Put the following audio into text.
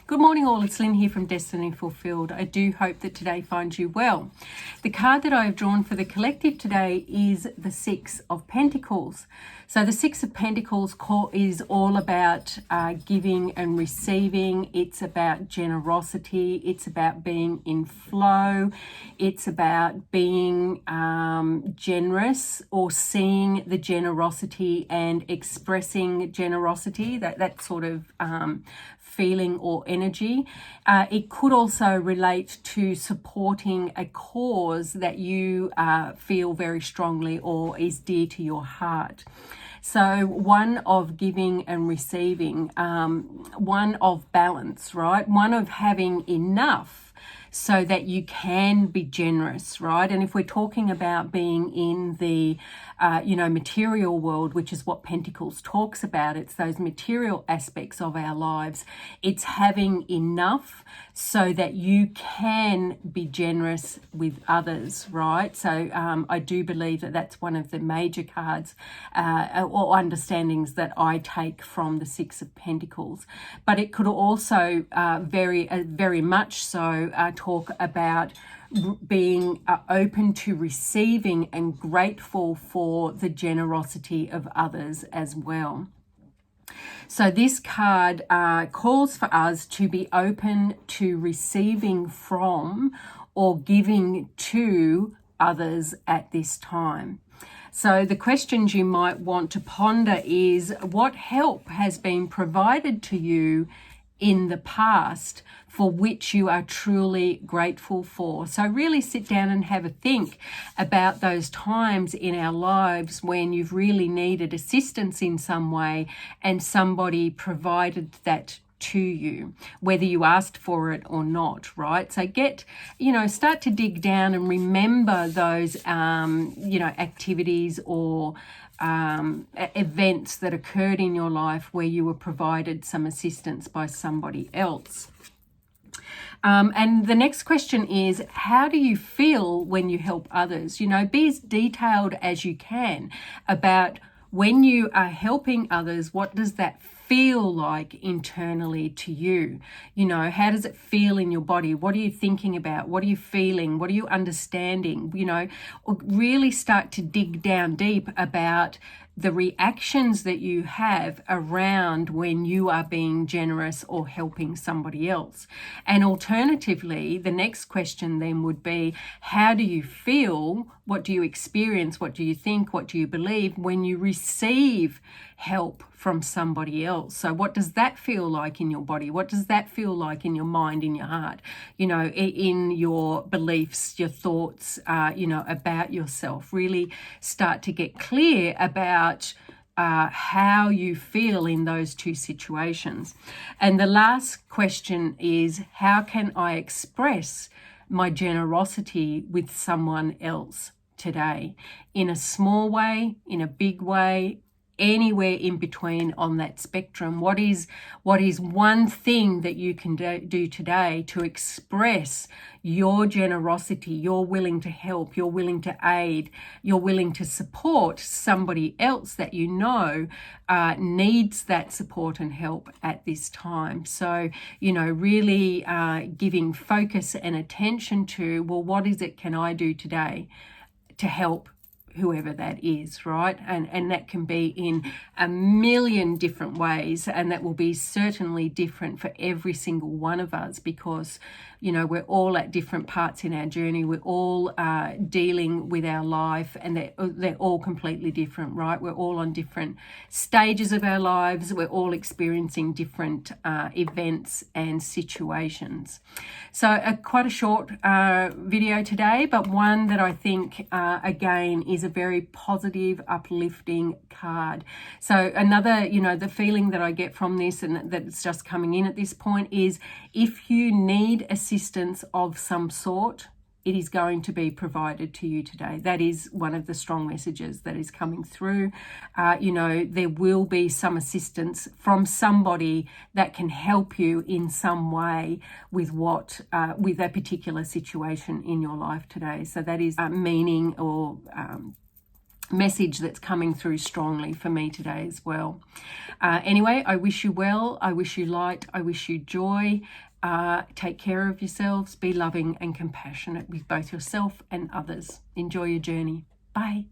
Good morning all, it's Lynn here from Destiny Fulfilled. I do hope that today finds you well. The card that I have drawn for the collective today is the Six of Pentacles. So the Six of Pentacles is all about giving and receiving. It's about generosity. It's about being in flow. It's about being generous or seeing the generosity and expressing generosity, that sort of feeling or energy. It could also relate to supporting a cause that you feel very strongly or is dear to your heart. So one of giving and receiving, one of balance, right? One of having enough so that you can be generous, right? And if we're talking about being in the, material world, which is what Pentacles talks about, it's those material aspects of our lives. It's having enough so that you can be generous with others, right? So I do believe that that's one of the major cards or understandings that I take from the Six of Pentacles. But it could also very much so talk about being open to receiving and grateful for the generosity of others as well. So this card calls for us to be open to receiving from or giving to others at this time. So the questions you might want to ponder is, what help has been provided to you in the past for which you are truly grateful for? So really sit down and have a think about those times in our lives when you've really needed assistance in some way and somebody provided that to you, whether you asked for it or not, right? So start to dig down and remember those, activities or events that occurred in your life where you were provided some assistance by somebody else. And the next question is, how do you feel when you help others? Be as detailed as you can about when you are helping others. What does that feel like internally to you? How does it feel in your body? What are you thinking about? What are you feeling? What are you understanding? Really start to dig down deep about the reactions that you have around when you are being generous or helping somebody else. And alternatively, the next question then would be, how do you feel? What do you experience? What do you think? What do you believe when you receive help from somebody else? So what does that feel like in your body? What does that feel like in your mind, in your heart, in your beliefs, your thoughts, about yourself? Really start to get clear about how you feel in those two situations. And the last question is, how can I express my generosity with someone else today? In a small way, in a big way, anywhere in between on that spectrum. What is one thing that you can do today to express your generosity? You're willing to help, you're willing to aid, you're willing to support somebody else that needs that support and help at this time. So, really giving focus and attention to, well, what is it can I do today to help whoever that is, right? And that can be in a million different ways, and that will be certainly different for every single one of us, because we're all at different parts in our journey. We're all dealing with our life, and they're all completely different, right? We're all on different stages of our lives. We're all experiencing different events and situations. So quite a short video today, but one that I think again is a very positive, uplifting card. So another, the feeling that I get from this, and that's just coming in at this point, is if you need assistance of some sort, it is going to be provided to you today. That is one of the strong messages that is coming through. There will be some assistance from somebody that can help you in some way with with a particular situation in your life today. So that is meaning or message that's coming through strongly for me today as well. Anyway, I wish you well. I wish you light. I wish you joy. Take care of yourselves. Be loving and compassionate with both yourself and others. Enjoy your journey. Bye.